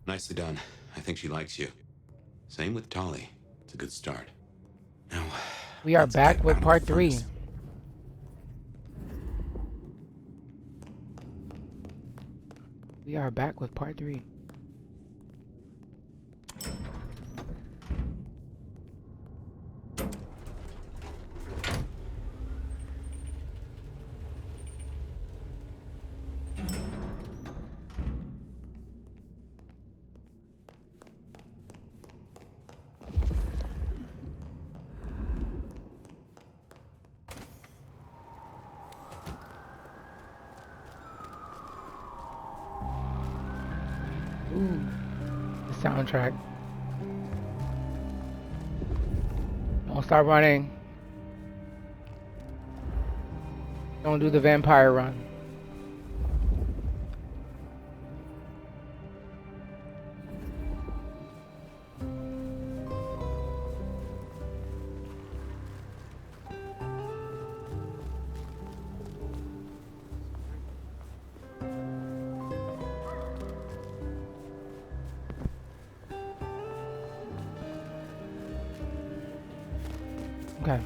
Nicely done. I think she likes you. Same with Tolly. It's a good start. Now, We are let's get back with out of the part 3. furnace. We are back with part 3. Ooh, the soundtrack. Don't start running. Don't do the vampire run. Okay.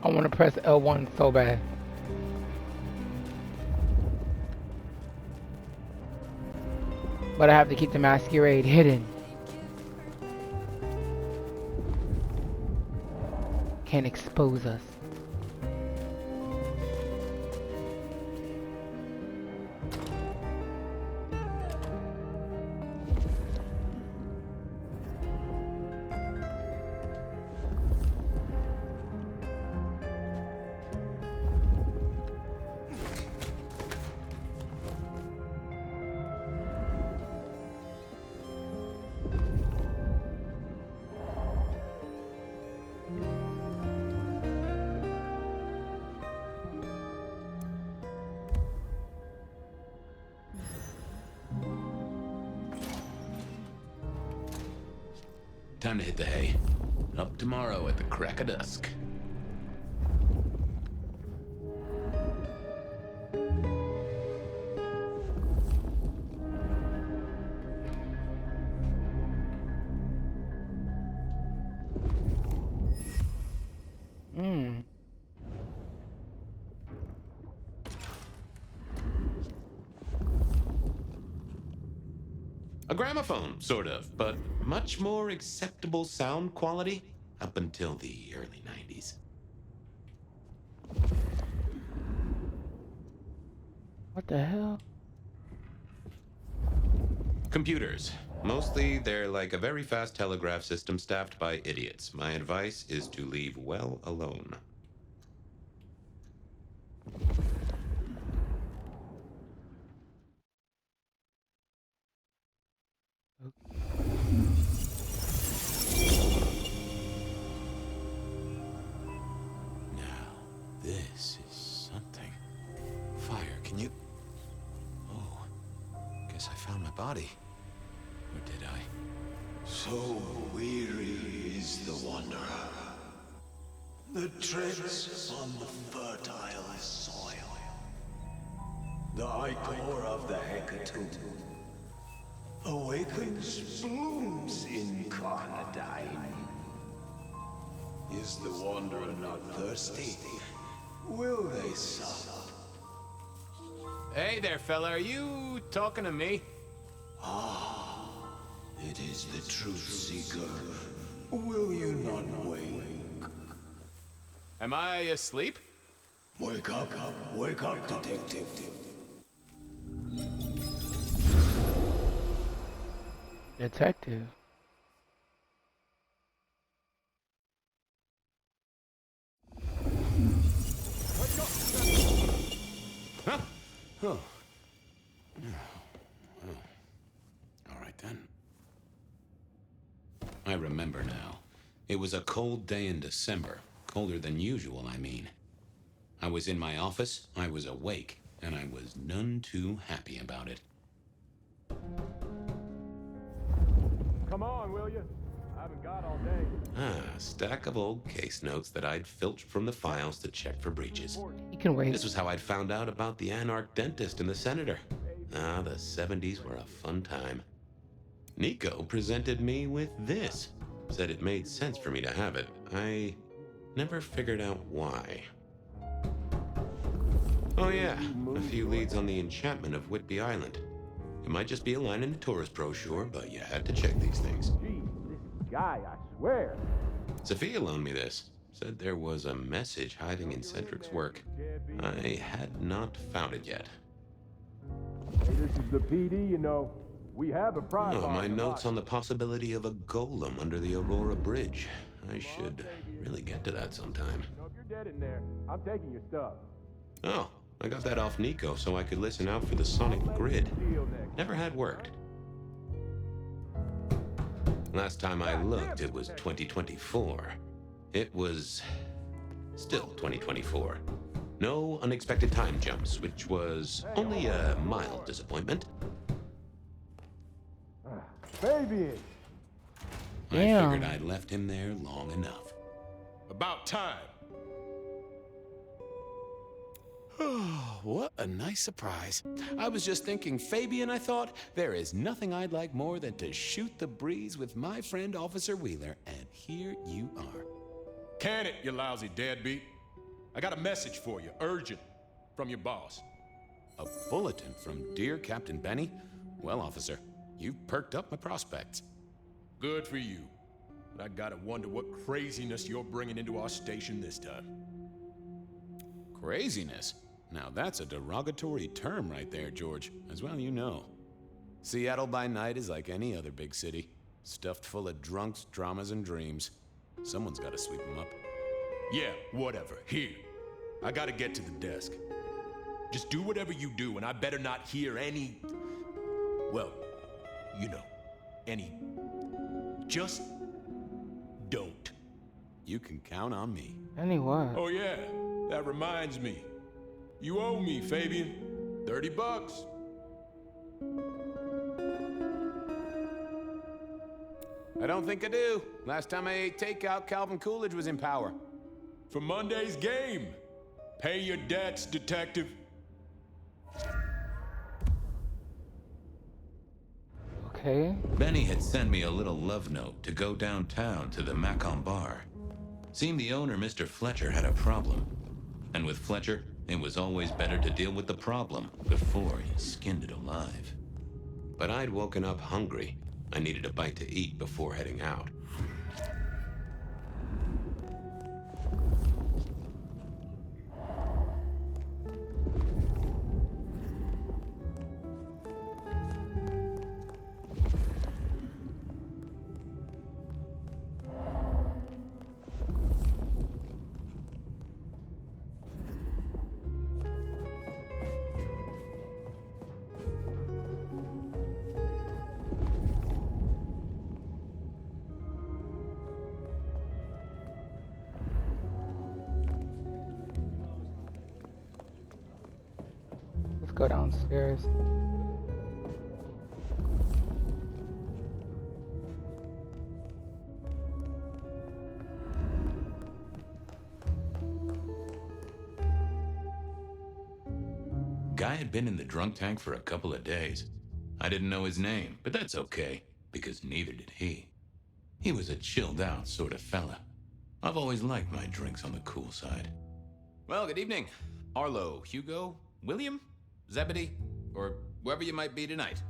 I want to press L1 so bad. But I have to keep the masquerade hidden. Can't expose us. Time to hit the hay. Up tomorrow at the crack of dusk. Mmm. A gramophone, sort of, but much more acceptable sound quality up until the early 90s. What the hell? Computers. Mostly, they're like a very fast telegraph system staffed by idiots. My advice is to leave well alone. Now, this is something. Fire, can you... Oh, guess I found my body. Or did I? So weary is the wanderer. The treads on the fertile soil. The ichor of the hecatomb awakens blooms incarnadine. Is the wanderer not thirsty? Will they sup? Hey there, fella. Are you talking to me? It is the truth seeker. Will you not wake? Am I asleep? Wake up, detective. Detective. Huh? Oh. All right, then. I remember now. It was a cold day in December. Colder than usual, I mean. I was in my office, I was awake, and I was none too happy about it. Come on, will you? I haven't got all day. A stack of old case notes that I'd filched from the files to check for breaches. You can wait. This was how I'd found out about the anarch dentist and the senator. The 70s were a fun time. Nico presented me with this. Said it made sense for me to have it. I never figured out why. Oh yeah, a few leads on the enchantment of Whitby Island. It might just be a line in the tourist brochure, but you had to check these things. Gee, this guy, I swear. Sophia loaned me this. Said there was a message hiding in Cedric's work. I had not found it yet. Hey, this is the PD, you know. We have a prize. Oh, my notes on the possibility of a golem under the Aurora Bridge. I should really get to that sometime. You know, if you're dead in there, I'm taking your stuff. Oh, I got that off Nico so I could listen out for the sonic grid. Never had worked. Last time I looked, it was 2024. It was still 2024. No unexpected time jumps, which was only a mild disappointment. Fabian! I Damn. figured I'd left him there long enough. About time. What a nice surprise. I was just thinking, Fabian, I thought, there is nothing I'd like more than to shoot the breeze with my friend Officer Wheeler, and here you are. Can it, you lousy deadbeat? I got a message for you, urgent, from your boss. A bulletin from dear Captain Benny? Well, officer, you've perked up my prospects. Good for you. But I gotta wonder what craziness you're bringing into our station this time. Craziness? Now that's a derogatory term right there, George, as well you know. Seattle by night is like any other big city, stuffed full of drunks, dramas, and dreams. Someone's gotta sweep them up. Yeah, whatever. Here. I gotta get to the desk. Just do whatever you do, and I better not hear any... Well, you know, any... Just don't. You can count on me. Any what? Oh yeah, that reminds me. You owe me, Fabian. $30. I don't think I do. Last time I ate takeout, Calvin Coolidge was in power. For Monday's game. Pay your debts, detective. Okay. Benny had sent me a little love note to go downtown to the Macon bar. Seemed the owner, Mr. Fletcher, had a problem. And with Fletcher, it was always better to deal with the problem before he skinned it alive. But I'd woken up hungry. I needed a bite to eat before heading out. Let's go downstairs. Guy had been in the drunk tank for a couple of days. I didn't know his name, but that's okay, because neither did he. He was a chilled out sort of fella. I've always liked my drinks on the cool side. Well, good evening. Arlo, Hugo, William, Zebedee, or whoever you might be tonight.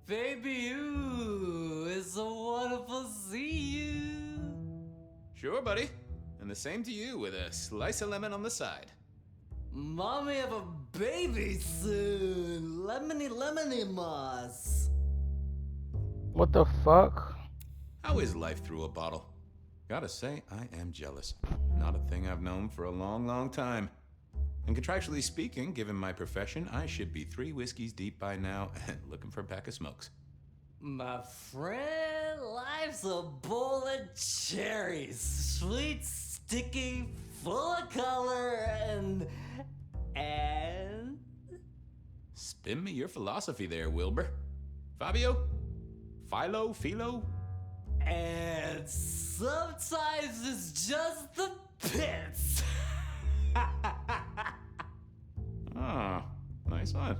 Baby, you, it's so wonderful to see you. Sure, buddy. And the same to you with a slice of lemon on the side. Mommy have a baby soon. Lemony, lemony moss. What the fuck? How is life through a bottle? Gotta say, I am jealous. Not a thing I've known for a long, long time. And contractually speaking, given my profession, I should be 3 whiskeys deep by now and looking for a pack of smokes. My friend, life's a bowl of cherries. Sweet, sticky, full of color, and Spin me your philosophy there, Wilbur. Fabio? Philo? And sometimes it's just the pits. Ah, nice one.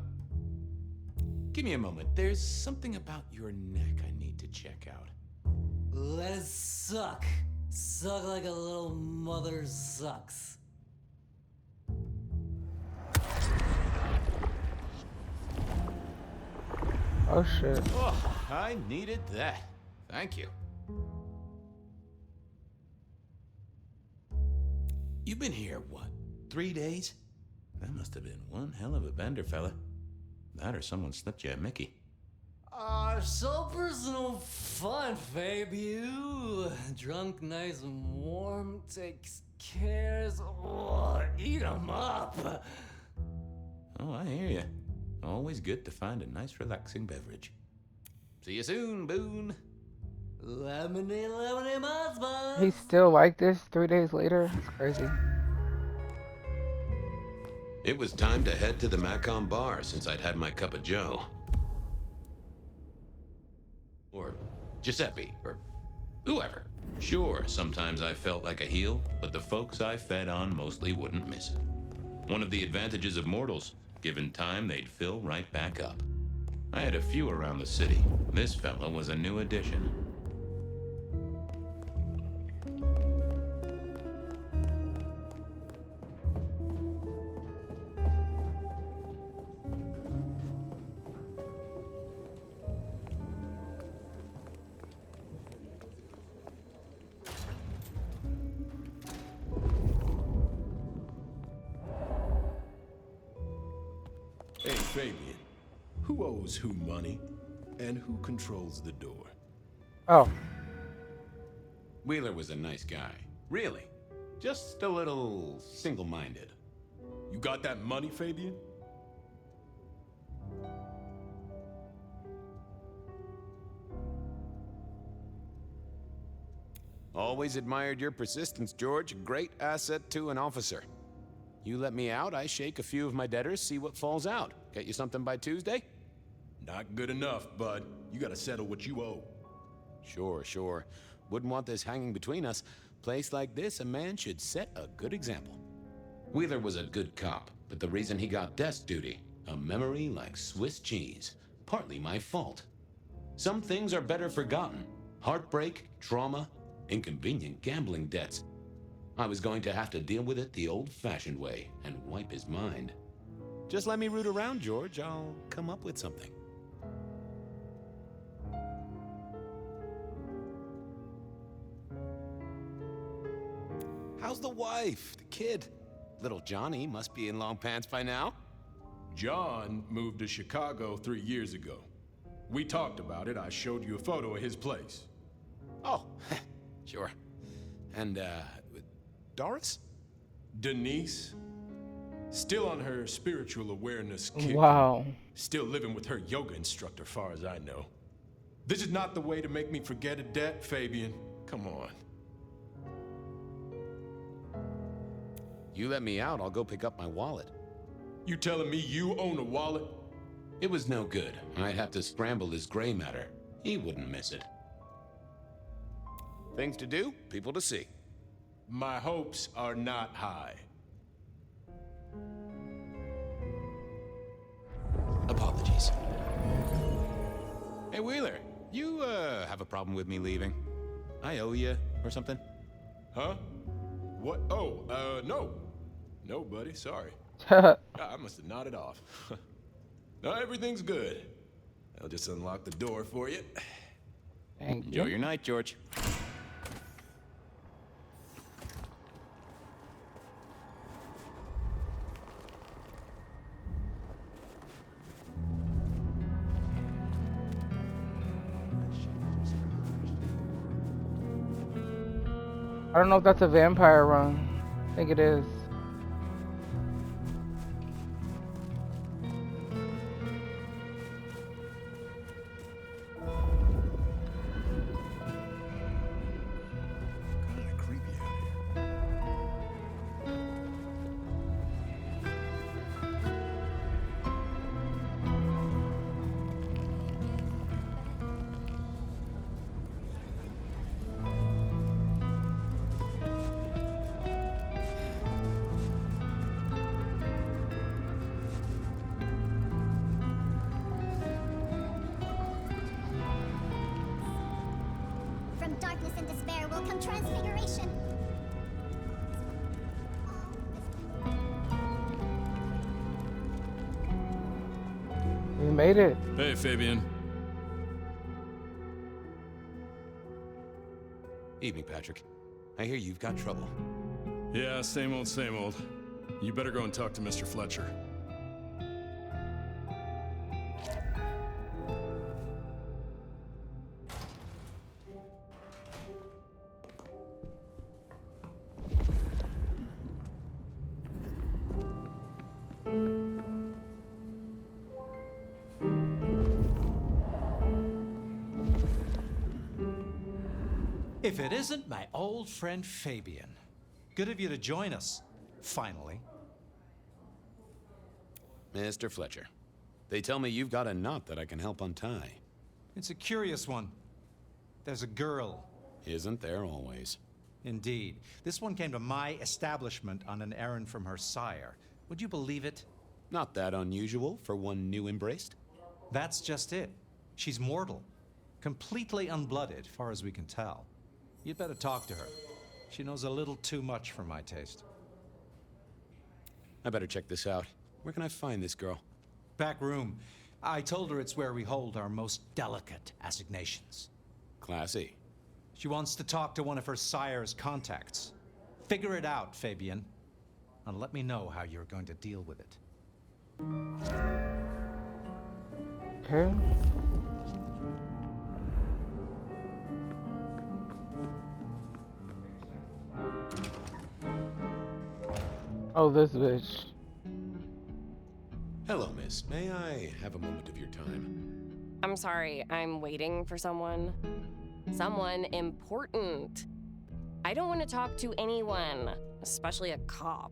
Give me a moment. There's something about your neck I need to check out. Let it suck. Suck like a little mother sucks. Oh shit. Oh, I needed that. Thank you. You've been here, what, 3 days? That must have been one hell of a bender, fella. That or someone slipped you a Mickey. So personal fun, Fabio. Drunk, nice and warm, takes cares. Oh, eat 'em up. Oh, I hear you. Always good to find a nice, relaxing beverage. See you soon, Boone. Lemony, muzz. He's still like this 3 days later? It's crazy. It was time to head to the Macon bar since I'd had my cup of joe. Or Giuseppe, or whoever. Sure, sometimes I felt like a heel, but the folks I fed on mostly wouldn't miss it. One of the advantages of mortals, given time, they'd fill right back up. I had a few around the city. This fella was a new addition. Hey, Fabian. Who owes who money? And who controls the door? Oh. Wheeler was a nice guy. Really. Just a little single-minded. You got that money, Fabian? Always admired your persistence, George. A great asset to an officer. You let me out, I shake a few of my debtors, see what falls out. Get you something by Tuesday? Not good enough, bud. You gotta settle what you owe. Sure. Wouldn't want this hanging between us. Place like this, a man should set a good example. Wheeler was a good cop, but the reason he got desk duty, a memory like Swiss cheese. Partly my fault. Some things are better forgotten. Heartbreak, trauma, inconvenient gambling debts. I was going to have to deal with it the old-fashioned way and wipe his mind. Just let me root around, George. I'll come up with something. How's the wife? The kid? Little Johnny must be in long pants by now. John moved to Chicago 3 years ago. We talked about it. I showed you a photo of his place. Oh, sure. And, Doris? Denise? Still on her spiritual awareness kick. Wow. Still living with her yoga instructor, far as I know. This is not the way to make me forget a debt, Fabian. Come on. You let me out, I'll go pick up my wallet. You telling me you own a wallet? It was no good. I'd have to scramble his gray matter. He wouldn't miss it. Things to do, people to see. My hopes are not high. Apologies. Hey, Wheeler, you, have a problem with me leaving? I owe you, or something? Huh? What? Oh, no. No, buddy, sorry. Thank I must have nodded off. No, everything's good. I'll just unlock the door for you. Enjoy you. your night, George. I don't know if that's a vampire run. I think it is. Kinda creepy out here. darkness and despair will come transfiguration. We made it. Hey, Fabian. Evening, Patrick. I hear you've got trouble. Yeah, same old, same old. You better go and talk to Mr. Fletcher. If it isn't my old friend Fabian. Good of you to join us, finally. Mr. Fletcher, they tell me you've got a knot that I can help untie. It's a curious one. There's a girl. Isn't there always? Indeed. This one came to my establishment on an errand from her sire. Would you believe it? Not that unusual for one new embraced. That's just it. She's mortal. Completely unblooded, far as we can tell. You'd better talk to her. She knows a little too much for my taste. I better check this out. Where can I find this girl? Back room. I told her it's where we hold our most delicate assignations. Classy. She wants to talk to one of her sire's contacts. Figure it out, Fabian. And let me know how you're going to deal with it. Okay. Oh, this bitch. Hello, miss. May I have a moment of your time? I'm sorry, I'm waiting for someone. Someone important. I don't want to talk to anyone, especially a cop.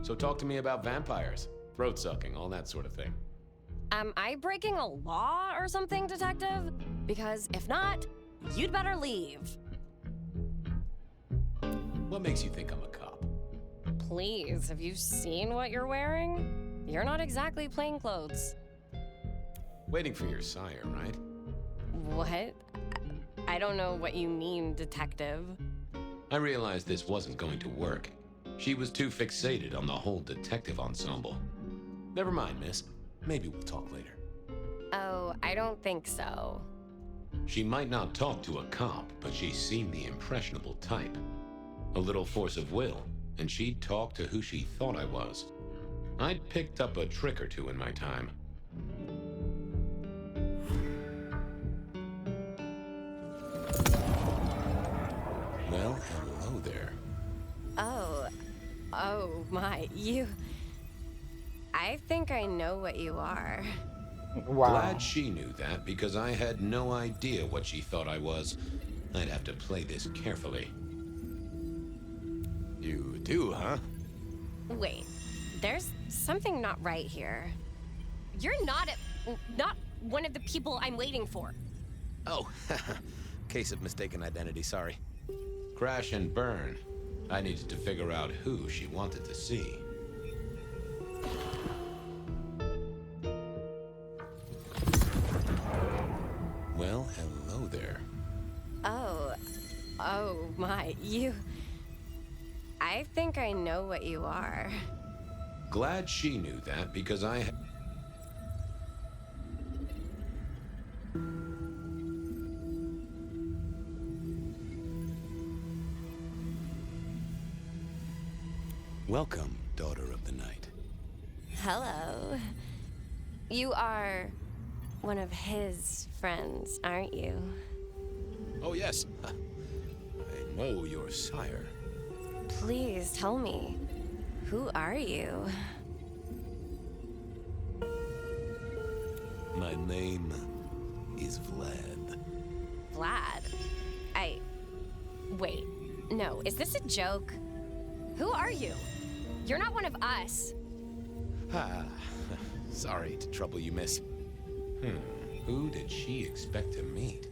So talk to me about vampires, throat sucking, all that sort of thing. Am I breaking a law or something, detective? Because if not, you'd better leave. What makes you think I'm a cop? Please, have you seen what you're wearing? You're not exactly plainclothes. Waiting for your sire, right? What? I don't know what you mean, detective. I realized this wasn't going to work. She was too fixated on the whole detective ensemble. Never mind, miss. Maybe we'll talk later. Oh, I don't think so. She might not talk to a cop, but she seemed the impressionable type. A little force of will, and she'd talk to who she thought I was. I'd picked up a trick or two in my time. Well, hello there. Oh my, I think I know what you are. Wow. Glad she knew that, because I had no idea what she thought I was. I'd have to play this carefully. You do, huh? Wait, there's something not right here. You're not one of the people I'm waiting for. Oh, case of mistaken identity, sorry. Crash and burn. I needed to figure out who she wanted to see. Well, hello there. Oh my, I think I know what you are. Glad she knew that, because I had... Welcome, daughter of the night. Hello. You are one of his friends, aren't you? Oh, yes. I know your sire. Please tell me, who are you? My name is Vlad. Vlad? Wait, no, is this a joke? Who are you? You're not one of us. Sorry to trouble you, miss. Who did she expect to meet?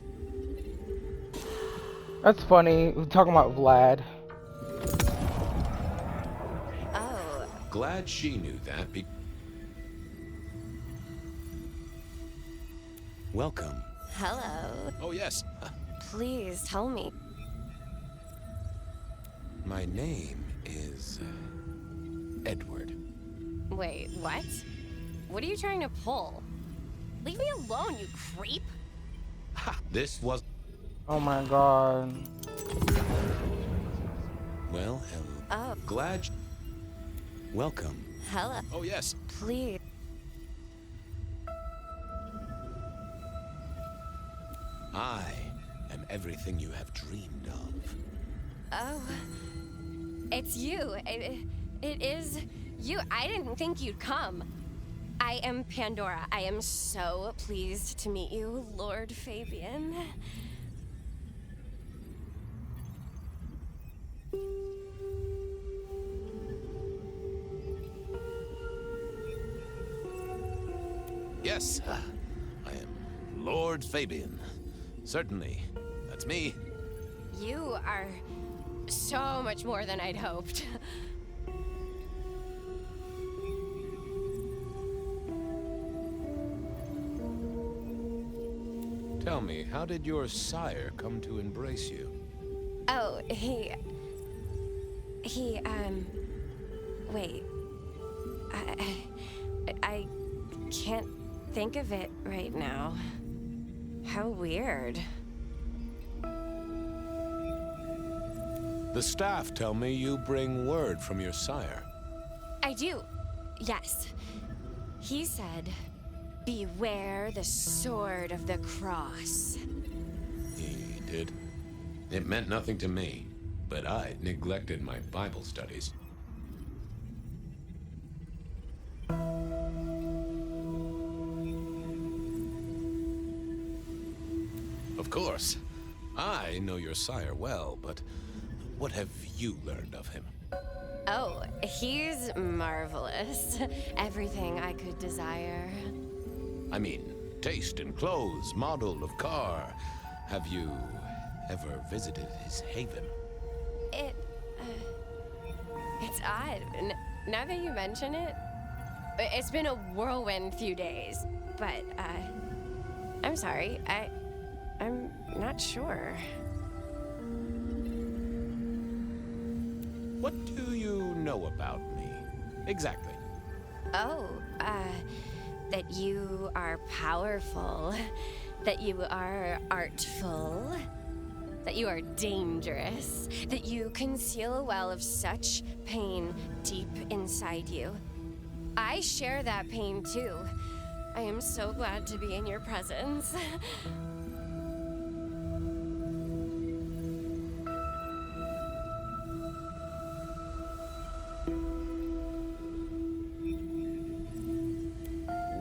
That's funny. We're talking about Vlad. Oh, Glad she knew that, Welcome. Hello. Oh, yes. Please tell me. My name is Edward. Wait, what? What are you trying to pull? Leave me alone, you creep! This was... Oh my god. Well, Oh, Glad... welcome. hello. Oh, yes. Please. I am everything you have dreamed of. Oh, it's you. It is you. I didn't think you'd come. I am Pandora. I am so pleased to meet you, Lord Fabian. Yes, I am Lord Fabian. Certainly. That's me. You are so much more than I'd hoped. Tell me, how did your sire come to embrace you? Oh, wait. I can't think of it right now. How weird. The staff tell me you bring word from your sire. I do. Yes. He said, beware the sword of the cross. He did? It meant nothing to me, but I neglected my Bible studies. Of course. I know your sire well, but what have you learned of him? Oh, he's marvelous. Everything I could desire. I mean, taste in clothes, model of car. Have you ever visited his haven? It's odd. Now that you mention it, it's been a whirlwind few days. But, I'm sorry. I'm not sure. What do you know about me? Exactly. Oh, that you are powerful, that you are artful, that you are dangerous, that you conceal a well of such pain deep inside you. I share that pain too. I am so glad to be in your presence.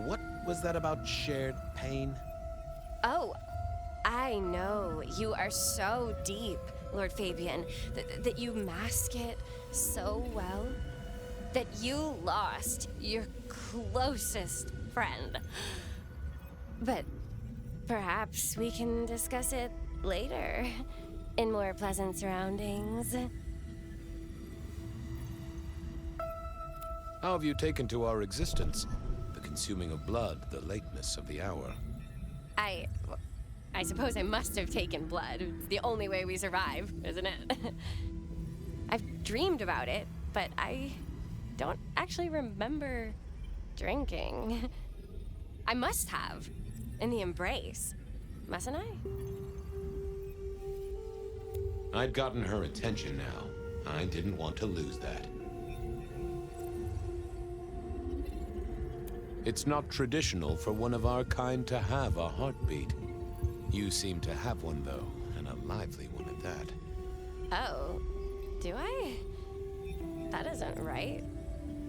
What was that about shared pain? Oh, I know. You are so deep, Lord Fabian, that you mask it so well. That you lost your closest friend. But perhaps we can discuss it later, in more pleasant surroundings. How have you taken to our existence? The consuming of blood, the lateness of the hour. I suppose I must have taken blood. It's the only way we survive, isn't it? I've dreamed about it, but I don't actually remember drinking. I must have. In the embrace. Mustn't I? I'd gotten her attention now. I didn't want to lose that. It's not traditional for one of our kind to have a heartbeat. You seem to have one, though, and a lively one at that. Oh, do I? That isn't right.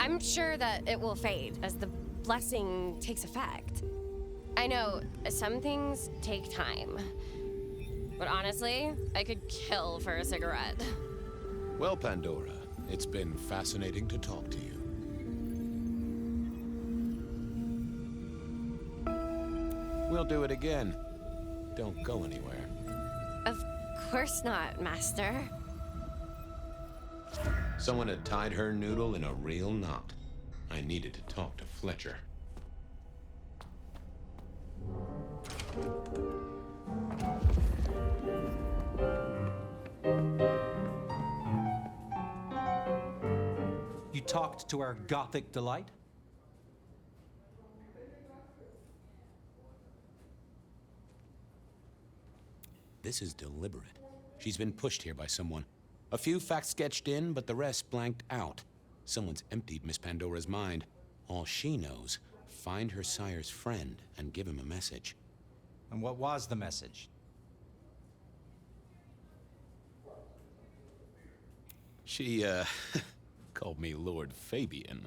I'm sure that it will fade as the blessing takes effect. I know some things take time, but honestly, I could kill for a cigarette. Well, Pandora, it's been fascinating to talk to you. We'll do it again. Don't go anywhere. Of course not, Master. Someone had tied her noodle in a real knot. I needed to talk to Fletcher. You talked to our gothic delight? This is deliberate. She's been pushed here by someone. A few facts sketched in, but the rest blanked out. Someone's emptied Miss Pandora's mind. All she knows, find her sire's friend and give him a message. And what was the message? She, called me Lord Fabian.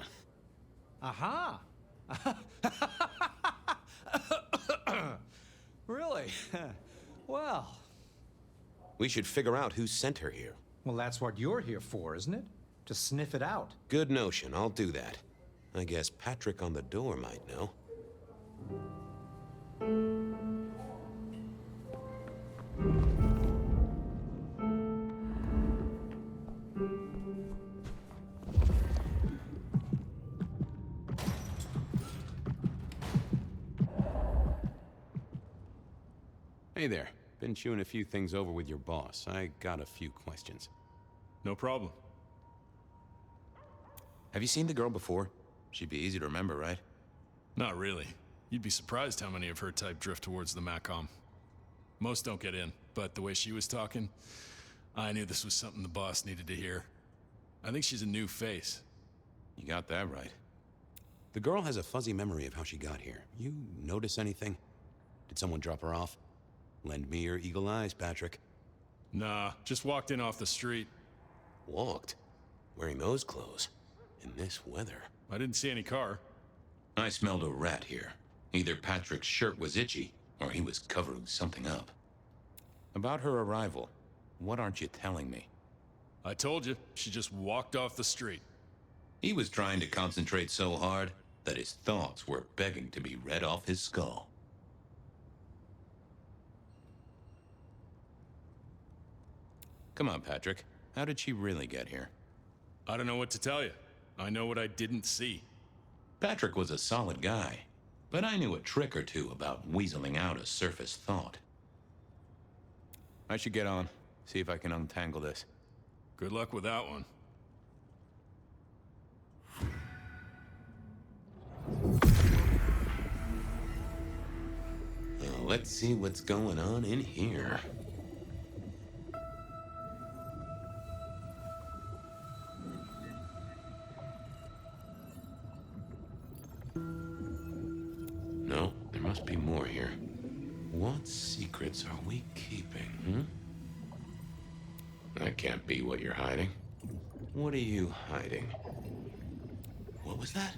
Aha! Really? Well... We should figure out who sent her here. Well, that's what you're here for, isn't it? To sniff it out. Good notion, I'll do that. I guess Patrick on the door might know. Hey there. Been chewing a few things over with your boss. I got a few questions. No problem. Have you seen the girl before? She'd be easy to remember, right? Not really. You'd be surprised how many of her type drift towards the Macom. Most don't get in, but the way she was talking, I knew this was something the boss needed to hear. I think she's a new face. You got that right. The girl has a fuzzy memory of how she got here. You notice anything? Did someone drop her off? Lend me your eagle eyes, Patrick. Nah, just walked in off the street. Walked? Wearing those clothes? In this weather? I didn't see any car. I smelled a rat here. Either Patrick's shirt was itchy, or he was covering something up. About her arrival, what aren't you telling me? I told you, she just walked off the street. He was trying to concentrate so hard that his thoughts were begging to be read off his skull. Come on, Patrick. How did she really get here? I don't know what to tell you. I know what I didn't see. Patrick was a solid guy, but I knew a trick or two about weaseling out a surface thought. I should get on, see if I can untangle this. Good luck with that one. Now, let's see what's going on in here. No, there must be more here. What secrets are we keeping, That can't be what you're hiding. What are you hiding? What was that?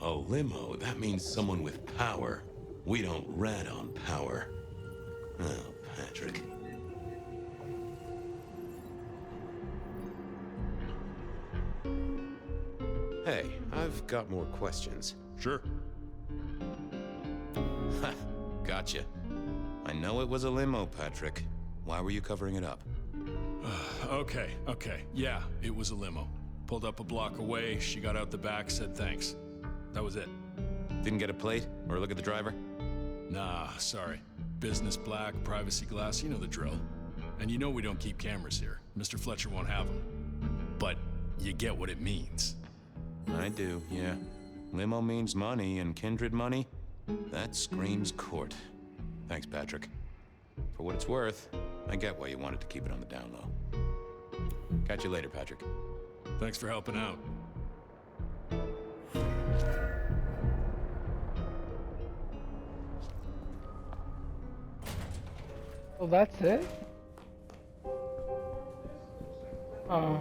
A limo. That means someone with power. We don't rat on power. Oh, Patrick. Hey, I've got more questions. Sure. Ha! Gotcha. I know it was a limo, Patrick. Why were you covering it up? Okay. Yeah, it was a limo. Pulled up a block away, she got out the back, said thanks. That was it. Didn't get a plate or look at the driver? Nah, sorry. Business black, privacy glass, you know the drill. And you know we don't keep cameras here. Mr. Fletcher won't have them. But you get what it means. I do, yeah. Limo means money, and kindred money? That screams court. Thanks, Patrick. For what it's worth, I get why you wanted to keep it on the down low. Catch you later, Patrick. Thanks for helping out. Oh, that's it? Oh.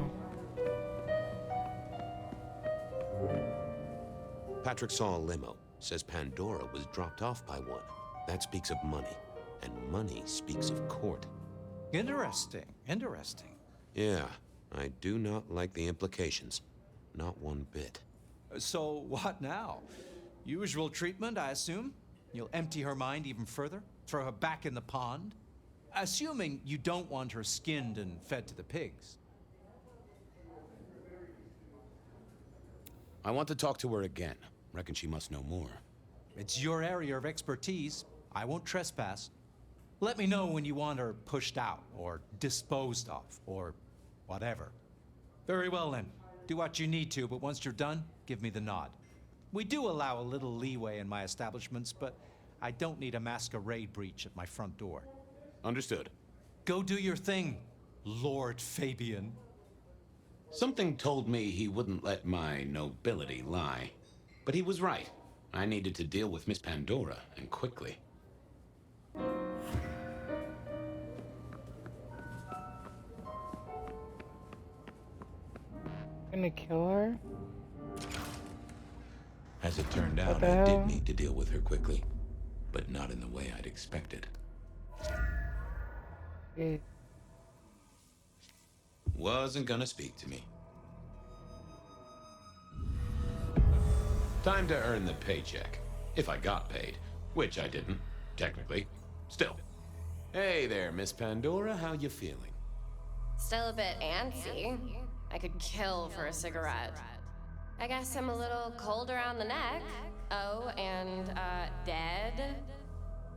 Patrick saw a limo. Says Pandora was dropped off by one. That speaks of money. And money speaks of court. Interesting. Yeah, I do not like the implications. Not one bit. So what now? Usual treatment, I assume? You'll empty her mind even further? Throw her back in the pond? Assuming you don't want her skinned and fed to the pigs. I want to talk to her again. Reckon she must know more. It's your area of expertise. I won't trespass. Let me know when you want her pushed out, or disposed of, or whatever. Very well then. Do what you need to, but once you're done, give me the nod. We do allow a little leeway in my establishments, but I don't need a masquerade breach at my front door. Understood. Go do your thing, Lord Fabian. Something told me he wouldn't let my nobility lie. But he was right. I needed to deal with Miss Pandora, and quickly. Gonna kill her? As it turned out, the I hell? did need to deal with her quickly, but not in the way I'd expected. Yeah. Wasn't gonna speak to me. Time to earn the paycheck. If I got paid. Which I didn't, technically. Still. Hey there, Miss Pandora, how you feeling? Still a bit antsy. I could kill for a cigarette. I guess I'm a little cold around the neck. Oh, and, dead?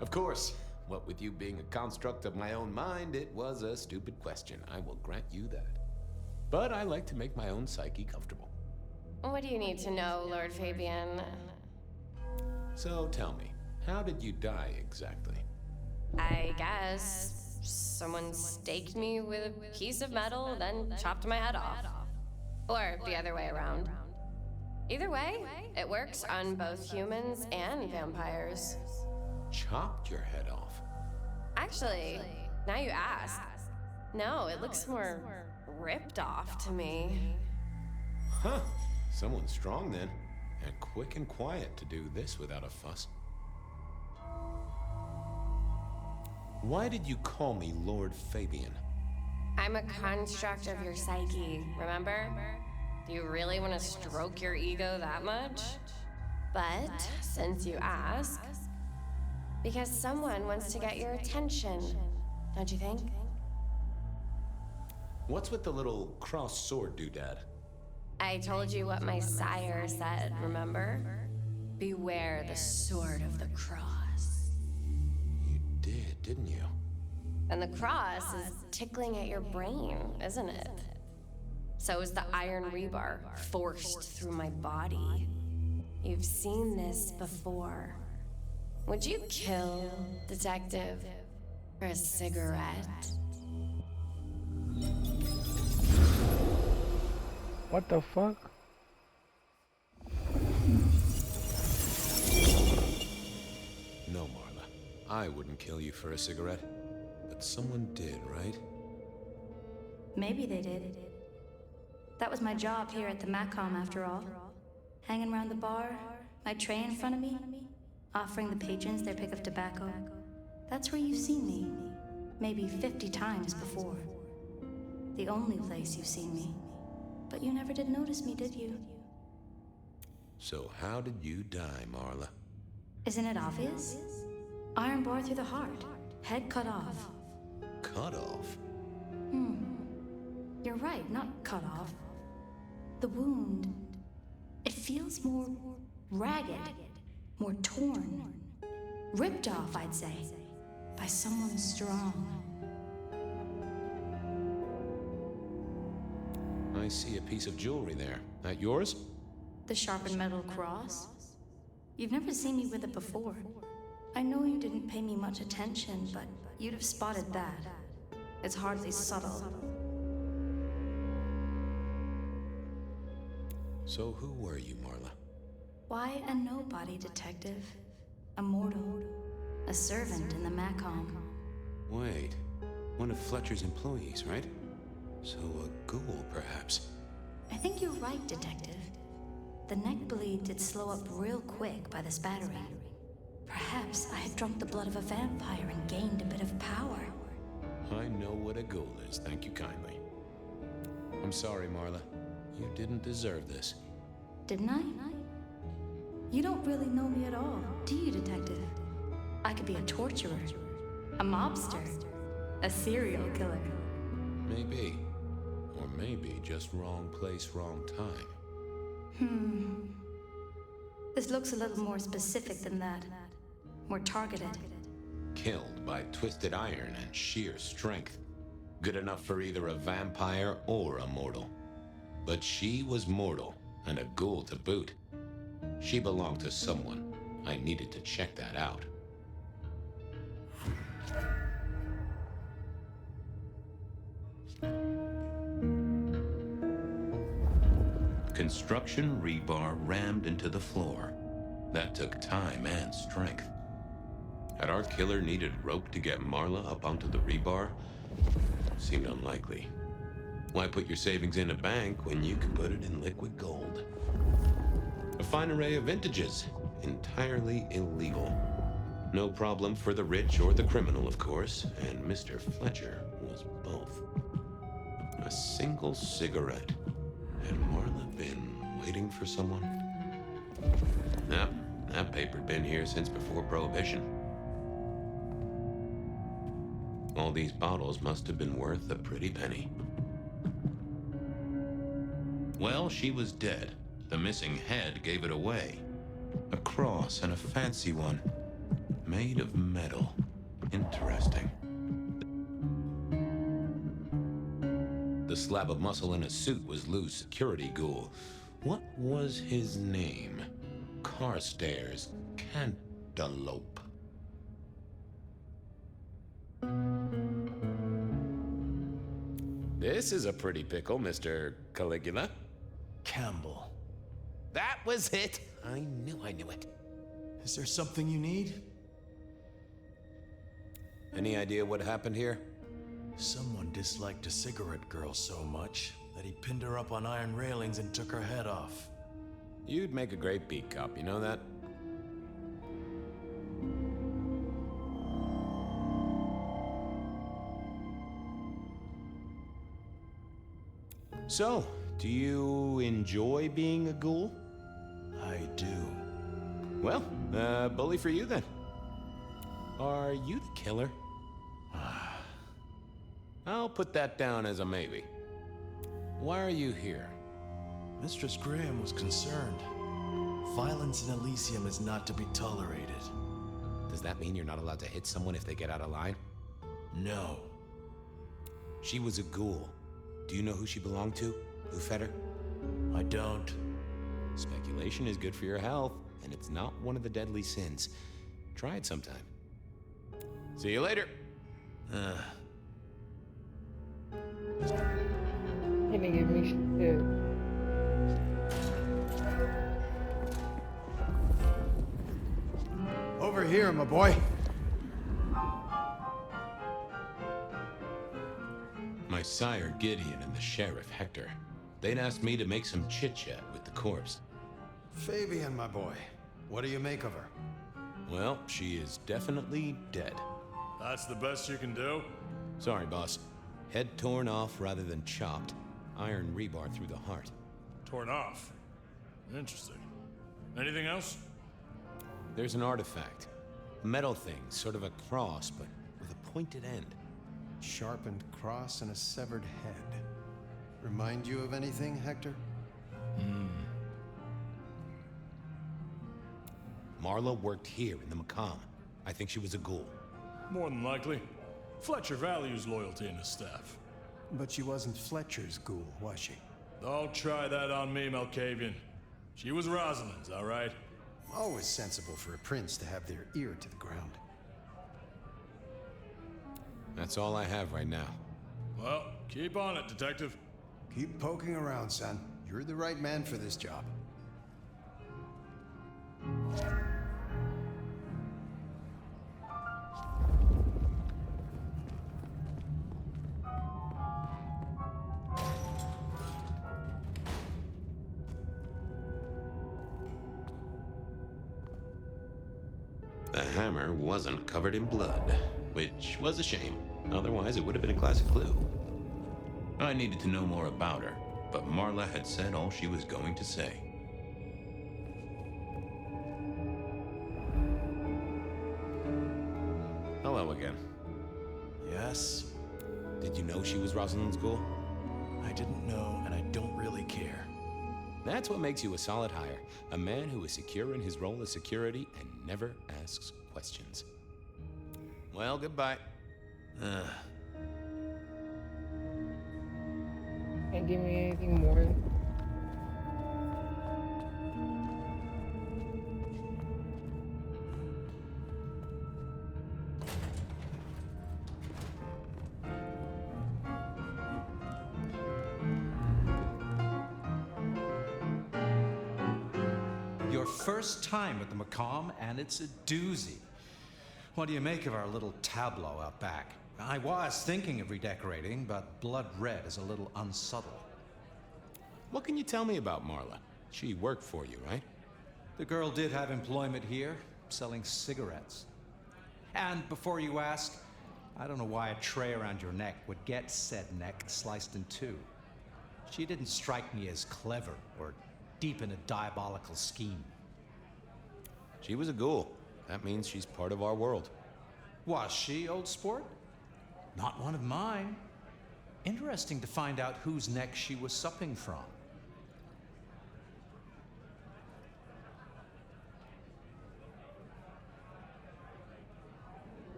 Of course. What with you being a construct of my own mind, it was a stupid question. I will grant you that. But I like to make my own psyche comfortable. What do you need to know, Lord Fabian? So tell me, how did you die exactly? I guess someone staked me with a piece of metal, then chopped my head off. Or the other way around. Either way, it works on both humans and vampires. Chopped your head off? Actually, now you ask. No, it looks more ripped off to me. Huh. Someone strong then. And quick and quiet to do this without a fuss. Why did you call me Lord Fabian? I'm a construct of your psyche, remember? Do you really want to stroke your ego that much? But, since you ask, because someone wants to get your attention, don't you think? What's with the little crossed sword doodad? I told you what my sire said, remember? Beware the sword of the cross. You did, didn't you? And the cross is tickling at your brain, isn't it? So is the iron rebar forced through my body. You've seen this before. Would you kill, detective, for a cigarette? What the fuck? No, Marla. I wouldn't kill you for a cigarette. But someone did, right? Maybe they did. That was my job here at the MacCom, after all. Hanging around the bar, my tray in front of me, offering the patrons their pick of tobacco. That's where you've seen me. Maybe 50 times before. The only place you've seen me. But you never did notice me, did you? So how did you die, Marla? Isn't it obvious? Iron bar through the heart. Head cut off. Cut off? You're right, not cut off. The wound, it feels more ragged, more torn. Ripped off, I'd say, by someone strong. I see a piece of jewelry there. That yours? The sharpened metal cross? You've never seen me with it before. I know you didn't pay me much attention, but you'd have spotted that. It's hardly subtle. So who were you, Marla? Why a nobody, detective? A mortal. A servant in the MacCom. Wait. One of Fletcher's employees, right? So a ghoul, perhaps. I think you're right, detective. The neck bleed did slow up real quick by the spattering. Perhaps I had drunk the blood of a vampire and gained a bit of power. I know what a ghoul is, thank you kindly. I'm sorry, Marla. You didn't deserve this. Didn't I? You don't really know me at all, do you, detective? I could be a torturer, a mobster, a serial killer. Maybe. Or maybe just wrong place, wrong time. This looks a little more specific than that. More targeted. killed by twisted iron and sheer strength. Good enough for either a vampire or a mortal. But she was mortal, and a ghoul to boot. She belonged to someone. I needed to check that out. Construction rebar rammed into the floor. That took time and strength. Had our killer needed rope to get Marla up onto the rebar? Seemed unlikely. Why put your savings in a bank when you can put it in liquid gold? A fine array of vintages, entirely illegal. No problem for the rich or the criminal, of course, and Mr. Fletcher was both. A single cigarette. Had Marla been waiting for someone? Nah, that paper'd been here since before Prohibition. All these bottles must have been worth a pretty penny. Well, she was dead. The missing head gave it away. A cross, and a fancy one. Made of metal. Interesting. The slab of muscle in a suit was Lou's security ghoul. What was his name? Carstairs Cantaloupe. This is a pretty pickle, Mr. Caligula. Campbell. That was it! I knew it. Is there something you need? Any idea what happened here? Someone disliked a cigarette girl so much that he pinned her up on iron railings and took her head off. You'd make a great beat cop, you know that? So, do you enjoy being a ghoul? I do. Well, bully for you then. Are you the killer? I'll put that down as a maybe. Why are you here? Mistress Graham was concerned. Violence in Elysium is not to be tolerated. Does that mean you're not allowed to hit someone if they get out of line? No. She was a ghoul. Do you know who she belonged to? Who fed her? I don't. Speculation is good for your health, and it's not one of the deadly sins. Try it sometime. See you later. Gonna give me shit. Over here, my boy. My sire Gideon and the sheriff Hector. They'd asked me to make some chit-chat with the corpse. Fabian, my boy. What do you make of her? Well, she is definitely dead. That's the best you can do? Sorry, boss. Head torn off rather than chopped. Iron rebar through the heart. Torn off? Interesting. Anything else? There's an artifact. A metal thing, sort of a cross, but with a pointed end. Sharpened cross and a severed head. Remind you of anything, Hector? Marla worked here in the Macomb. I think she was a ghoul. More than likely. Fletcher values loyalty in his staff. But she wasn't Fletcher's ghoul, was she? Don't try that on me, Malkavian. She was Rosalind's, all right? Always sensible for a prince to have their ear to the ground. That's all I have right now. Well, keep on it, Detective. Keep poking around, son. You're the right man for this job. The hammer wasn't covered in blood, which was a shame. Otherwise, it would have been a classic clue. I needed to know more about her, but Marla had said all she was going to say. Hello again. Yes? Did you know she was Rosalind's ghoul? I didn't know, and I don't really care. That's what makes you a solid hire. A man who is secure in his role as security and never asks questions. Well, goodbye. Can't give me anything more. Your first time at the Macomb, and it's a doozy. What do you make of our little tableau out back? I was thinking of redecorating, but blood red is a little unsubtle. What can you tell me about Marla? She worked for you, right? The girl did have employment here, selling cigarettes. And before you ask, I don't know why a tray around your neck would get said neck sliced in two. She didn't strike me as clever or deep in a diabolical scheme. She was a ghoul. That means she's part of our world. Was she, old sport? Not one of mine. Interesting to find out whose neck she was supping from.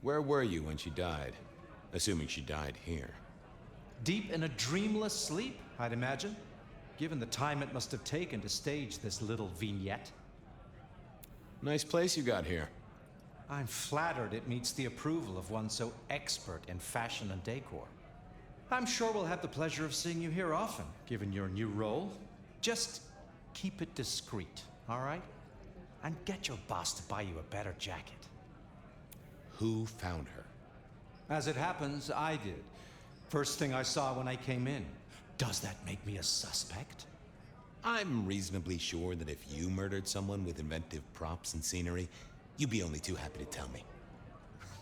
Where were you when she died? Assuming she died here. Deep in a dreamless sleep, I'd imagine, given the time it must have taken to stage this little vignette. Nice place you got here. I'm flattered it meets the approval of one so expert in fashion and decor. I'm sure we'll have the pleasure of seeing you here often, given your new role. Just keep it discreet, all right? And get your boss to buy you a better jacket. Who found her? As it happens, I did. First thing I saw when I came in. Does that make me a suspect? I'm reasonably sure that if you murdered someone with inventive props and scenery, you'd be only too happy to tell me.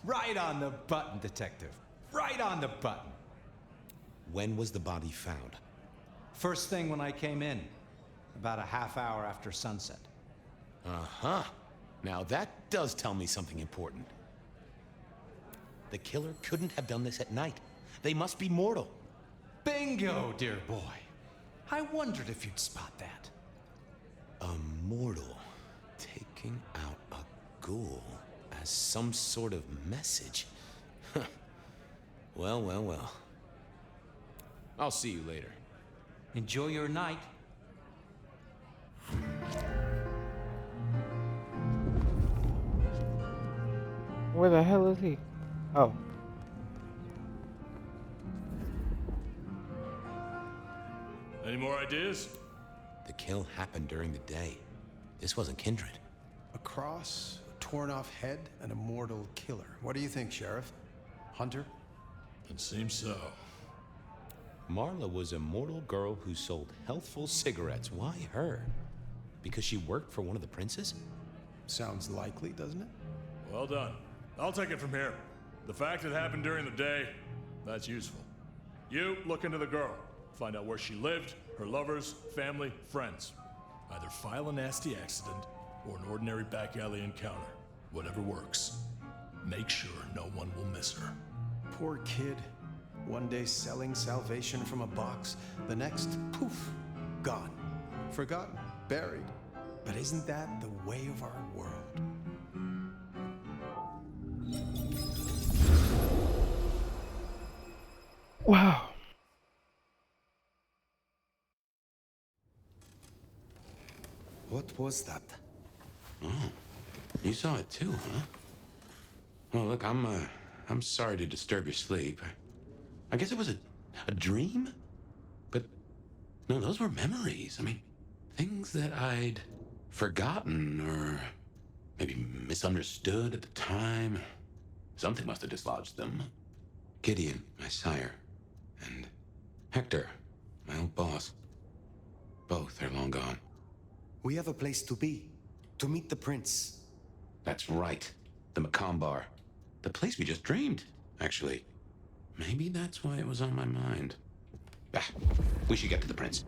Right on the button, Detective. Right on the button. When was the body found? First thing when I came in. About a half hour after sunset. Uh-huh. Now that does tell me something important. The killer couldn't have done this at night. They must be mortal. Bingo, dear boy. I wondered if you'd spot that. A mortal taking out a ghoul as some sort of message. Well, well, well. I'll see you later. Enjoy your night. Where the hell is he? Oh. Any more ideas? The kill happened during the day. This wasn't Kindred. A cross, a torn off head, and a mortal killer. What do you think, Sheriff? Hunter? It seems so. Marla was a mortal girl who sold healthful cigarettes. Why her? Because she worked for one of the princes? Sounds likely, doesn't it? Well done. I'll take it from here. The fact it happened during the day, that's useful. You look into the girl. Find out where she lived, her lovers, family, friends. Either file a nasty accident or an ordinary back alley encounter. Whatever works. Make sure no one will miss her. Poor kid. One day selling salvation from a box, the next, poof, gone. Forgotten, buried. But isn't that the way of our world? Wow. What was that? Oh, you saw it too, huh? Well, look, I'm sorry to disturb your sleep. I guess it was a dream? But, no, those were memories. I mean, things that I'd forgotten or maybe misunderstood at the time. Something must have dislodged them. Gideon, my sire, and Hector, my old boss. Both are long gone. We have a place to be. To meet the prince. That's right. The Macomb Bar. The place we just dreamed, actually. Maybe that's why it was on my mind. Ah, we should get to the prince.